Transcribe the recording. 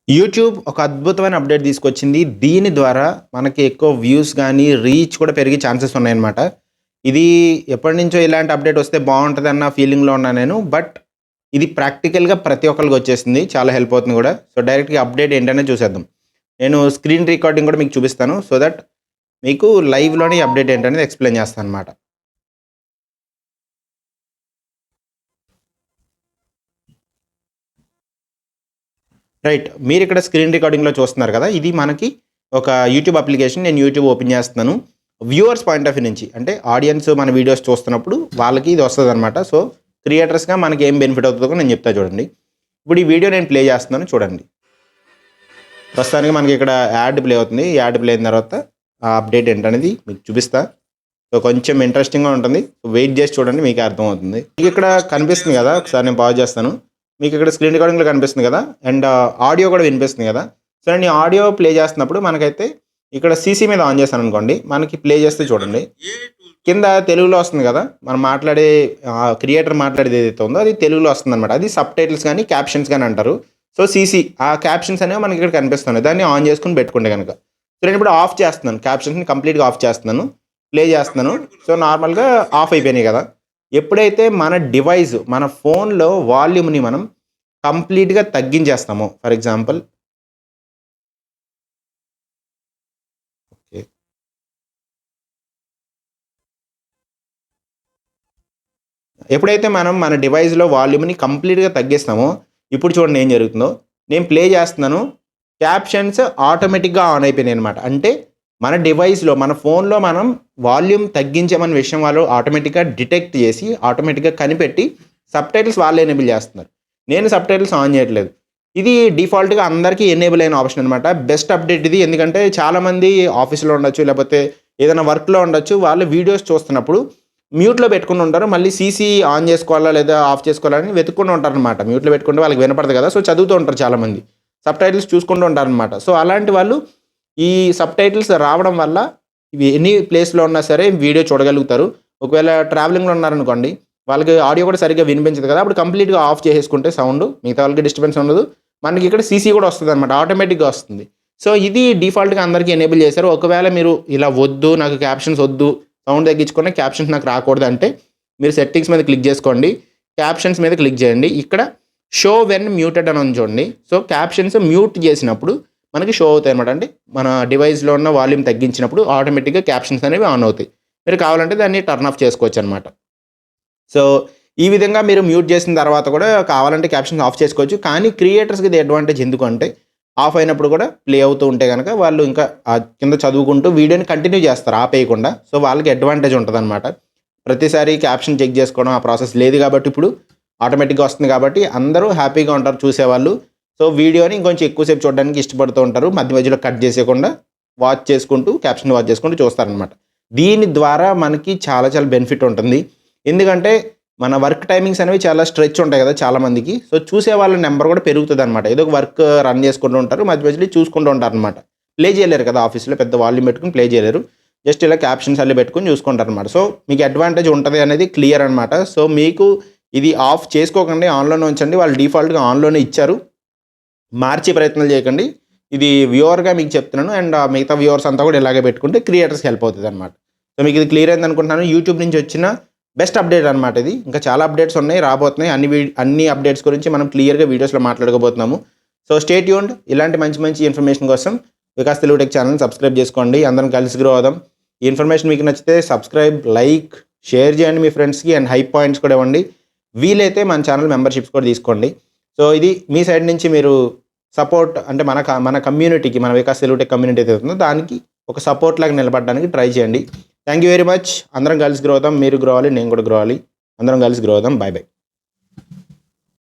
YouTube ఒక అద్భుతమైన update తీసుకొచ్చింది. దీని ద్వారా మనకి ఎక్కువ వ్యూస్ గానీ, రీచ్ కూడా పెరిగే ఛాన్సెస్ ఉన్నాయన్నమాట. ఇది ఎప్పటినుంచో ఇలాంటి అప్డేట్ వస్తే బావుంటదన్న ఫీలింగ్‌లో ఉన్నా నేను. బట్ ఇది ప్రాక్టికల్‌గా ప్రతి ఒక్కళ్ళకి వచ్చేసింది. చాలా హెల్ప్ అవుతుంది గూడా. సో, డైరెక్ట్‌గా అప్డేట్ ఏంటనేది చూసేద్దాం. నేను స్క్రీన్ రికార్డింగ్ కూడా మీకు చూపిస్తాను. సో దట్ మీకు లైవ్‌లోనే అప్డేట్ ఏంటనేది ఎక్స్‌ప్లెయిన్ చేస్తానన్నమాట. రైట్. మీరిక్కడ స్క్రీన్ రికార్డింగ్‌లో చూస్తున్నారు కదా! ఇది మనకి ఒక యూట్యూబ్ అప్లికేషన్. నేను యూట్యూబ్ ఓపెన్ చేస్తున్నాను. వ్యూవర్స్ పాయింట్ ఆఫ్ వ్యూ నుంచి అంటే ఆడియన్స్ మన వీడియోస్ చూస్తున్నప్పుడు వాళ్ళకి ఇది వస్తదనమాట. సో, క్రియేటర్స్‌గా మనకి ఏం బెనిఫిట్ అవుతదో నేను చెప్తా చూడండి. ఇప్పుడు ఈ వీడియో నేను ప్లే చేస్తున్నాను చూడండి. ప్రస్తుతానికి మనకి ఇక్కడ యాడ్ ప్లే అవుతుంది. యాడ్ ప్లే అయిన తర్వాత ఆ అప్డేట్ ఏంటనేది మీకు చూపిస్తా. సో, కొంచెం ఇంట్రెస్టింగ్‌గా ఉంటుంది. వెయిట్ చేసి చూడండి మీకే అర్థమవుతుంది. మీకు ఇక్కడ కనిపిస్తుంది కదా! ఒకసారి నేను పాజ్ చేస్తాను. మీకు ఇక్కడ స్క్రీన్ రికార్డింగ్‌లో కనిపిస్తుంది కదా! అండ్ ఆడియో కూడా వినిపిస్తుంది కదా! సో, నేను ఈ ఆడియో ప్లే చేస్తున్నప్పుడు మనకైతే ఇక్కడ సీసీ మీద ఆన్ చేశాననుకోండి. మనకి ప్లే చేస్తే చూడండి. కింద తెలుగులో వస్తుంది కదా! మనం మాట్లాడే క్రియేటర్ మాట్లాడేది ఏదైతే ఉందో అది తెలుగులో వస్తుందనమాట. అది సబ్‌టైటిల్స్ గాని, క్యాప్షన్స్ గాని అంటారు. సో, సీసీ ఆ క్యాప్షన్స్ అనేవి మనకి ఇక్కడ కనిపిస్తున్నాయి. దాన్ని ఆన్ చేసుకొని పెట్టుకుంటే గనక. సో, నేను ఇప్పుడు ఆఫ్ చేస్తున్నాను. క్యాప్షన్స్‌ని కంప్లీట్‌గా ఆఫ్ చేస్తున్నాను. ప్లే చేస్తున్నాను. సో, నార్మల్‌గా ఆఫ్ అయిపోయినాయి కదా! ఎప్పుడైతే మన డివైస్ మన ఫోన్‌లో వాల్యూమ్‌ని మనం కంప్లీట్‌గా తగ్గించేస్తామో ఫర్ ఎగ్జాంపుల్ ఓకే. ఎప్పుడైతే మనం మన డివైస్‌లో వాల్యూమ్‌ని కంప్లీట్‌గా తగ్గిస్తామో ఇప్పుడు చూడండి ఏం జరుగుతుందో. నేను ప్లే చేస్తున్నాను. క్యాప్షన్స్ ఆటోమేటిక్‌గా ఆన్ అయిపోయినాయన్నమాట. అంటే మన డివైస్‌లో మన ఫోన్‌లో మనం వాల్యూమ్ తగ్గించామన్న విషయం వాళ్ళు ఆటోమేటిక్‌గా డిటెక్ట్ చేసి ఆటోమేటిక్‌గా కనిపెట్టి సబ్‌టైటిల్స్ వాళ్ళే ఎనేబుల్ చేస్తున్నారు. నేను సబ్‌టైటిల్స్ ఆన్ చేయట్లేదు. ఇది డిఫాల్ట్‌గా అందరికీ ఎనేబుల్ అయిన ఆప్షన్ అనమాట. బెస్ట్ అప్డేట్ ఇది. ఎందుకంటే చాలామంది ఆఫీస్‌లో ఉండొచ్చు, లేకపోతే ఏదైనా వర్క్‌లో ఉండొచ్చు. వాళ్ళు వీడియోస్ చూస్తున్నప్పుడు మ్యూట్‌లో పెట్టుకొని ఉంటారు. మళ్ళీ సీసీ ఆన్ చేసుకోవాలా లేదా ఆఫ్ చేసుకోవాలా అని వెతుక్కుంటూ ఉంటారనమాట. మ్యూట్‌లో పెట్టుకుంటే వాళ్ళకి వినపడదు కదా! సో, చదువుతూ ఉంటారు చాలామంది. సబ్‌టైటిల్స్ చూసుకుంటూ ఉంటారనమాట. సో, అలాంటి వాళ్ళు ఈ సబ్‌టైటిల్స్ రావడం వల్ల ఇవి ఎనీ ప్లేస్‌లో ఉన్నా సరే వీడియో చూడగలుగుతారు. ఒకవేళ ట్రావెలింగ్‌లో ఉన్నారనుకోండి, వాళ్ళకి ఆడియో కూడా సరిగ్గా వినిపించదు కదా! అప్పుడు కంప్లీట్‌గా ఆఫ్ చేసేసుకుంటే సౌండ్ మిగతా వాళ్ళకి డిస్టర్బెన్స్ ఉండదు. మనకి ఇక్కడ సీసీ కూడా వస్తదనమాట. ఆటోమేటిక్‌గా వస్తుంది. సో, ఇది డిఫాల్ట్‌గా అందరికీ ఎనేబుల్ చేశారు. ఒకవేళ మీరు ఇలా వద్దు నాకు క్యాప్షన్స్ వద్దు, సౌండ్ తగ్గించుకున్న క్యాప్షన్స్ నాకు రాకూడదంటే మీరు సెట్టింగ్స్ మీద క్లిక్ చేసుకోండి. క్యాప్షన్స్ మీద క్లిక్ చేయండి. ఇక్కడ షో వెన్ మ్యూటెడ్ అని ఉంది చూడండి. సో, క్యాప్షన్స్ మ్యూట్ చేసినప్పుడు మనకి షో అవుతాయన్నమాట. అంటే మన డివైస్‌లో ఉన్న వాల్యూమ్ తగ్గించినప్పుడు ఆటోమేటిక్‌గా క్యాప్షన్స్ అనేవి ఆన్ అవుతాయి. మీరు కావాలంటే దాన్ని టర్న్ ఆఫ్ చేసుకోవచ్చనమాట. సో, ఈ విధంగా మీరు మ్యూట్ చేసిన తర్వాత కూడా కావాలంటే క్యాప్షన్స్ ఆఫ్ చేసుకోవచ్చు. కానీ క్రియేటర్స్‌కి ఇది అడ్వాంటేజ్ ఎందుకంటే ఆఫ్ అయినప్పుడు కూడా ప్లే అవుతూ ఉంటే గనక వాళ్ళు ఇంకా కింద చదువుకుంటూ వీడియోని కంటిన్యూ చేస్తారు ఆపేయకుండా. సో, వాళ్ళకి అడ్వాంటేజ్ ఉంటదనమాట. ప్రతిసారి క్యాప్షన్ చెక్ చేసుకోవడం ఆ ప్రాసెస్ లేదు కాబట్టి ఇప్పుడు ఆటోమేటిక్‌గా వస్తుంది కాబట్టి అందరూ హ్యాపీగా ఉంటారు చూసేవాళ్ళు. సో, వీడియోని ఇంకొంచెం ఎక్కువ సేపు చూడడానికి ఇష్టపడుతూ ఉంటారు. మధ్య మధ్యలో కట్ చేసేయకుండా వాచ్ చేసుకుంటూ క్యాప్షన్ వాచ్ చేసుకుంటూ చూస్తారనమాట. దీని ద్వారా మనకి చాలా చాలా బెనిఫిట్ ఉంటుంది. ఎందుకంటే మన వర్క్ టైమింగ్స్ అనేవి చాలా స్ట్రెచ్ ఉంటాయి కదా చాలామందికి. సో, చూసే వాళ్ళ నెంబర్ కూడా పెరుగుతదనమాట. ఏదో ఒక వర్క్ రన్ చేసుకుంటూ ఉంటారు. మధ్య మధ్యలో చూసుకుంటూ ఉంటారనమాట. ప్లే చేయలేరు కదా ఆఫీస్‌లో పెద్ద వాల్యూమ్ పెట్టుకొని ప్లే చేయలేరు. జస్ట్ ఇలా క్యాప్షన్స్ అల్లి పెట్టుకొని చూసుకుంటారనమాట. సో, మీకు అడ్వాంటేజ్ ఉంటది అనేది క్లియర్ అనమాట. సో, మీకు ఇది ఆఫ్ చేసుకోకండి. ఆన్‌లోనే ఉంచండి. వాళ్ళు డిఫాల్ట్‌గా ఆన్‌లోనే ఇచ్చారు. మార్చే ప్రయత్నాలు చేయకండి. ఇది వ్యూవర్‌గా మీకు చెప్తున్నాను. అండ్ మిగతా వ్యూవర్స్ అంతా కూడా ఇలాగే పెట్టుకుంటే క్రియేటర్స్‌కి హెల్ప్ అవుతదనమాట. సో, మీకు ఇది క్లియర్ అయిందనుకుంటున్నాను. యూట్యూబ్ నుంచి వచ్చిన బెస్ట్ అప్డేట్ అనమాట ఇది. ఇంకా చాలా అప్డేట్స్ ఉన్నాయి, రాబోతున్నాయి. అన్ని అప్డేట్స్ గురించి మనం క్లియర్‌గా వీడియోస్‌లో మాట్లాడుకోబోతున్నాము. So, stay tuned. ఇలాంటి మంచి మంచి ఇన్ఫర్మేషన్ కోసం వికాస్ తెలుగు టెక్ ఛానల్‌ని సబ్స్క్రైబ్ చేసుకోండి. అందరం కలిసి గ్రో అవుదాం. ఈ ఇన్ఫర్మేషన్ మీకు నచ్చితే సబ్స్క్రైబ్, లైక్, షేర్ చేయండి మీ ఫ్రెండ్స్‌కి. అండ్ హైప్ పాయింట్స్ కూడా ఇవ్వండి. వీలైతే మన ఛానల్ మెంబర్‌షిప్స్ కూడా తీసుకోండి. సో, ఇది మీ సైడ్ నుంచి మీరు సపోర్ట్ అంటే మన కమ్యూనిటీకి మన వికాస్ తెలుగు టెక్ కమ్యూనిటీ ఏదైతే ఉందో దానికి ఒక సపోర్ట్ లాగా నిలబడడానికి ట్రై చేయండి. Thank you very much. అందరం కలిసి గ్రో అవుదాం. మీరు గ్రో అవ్వాలి, నేను కూడా గ్రో అవ్వాలి. అందరం కలిసి గ్రో అవుదాం. By by.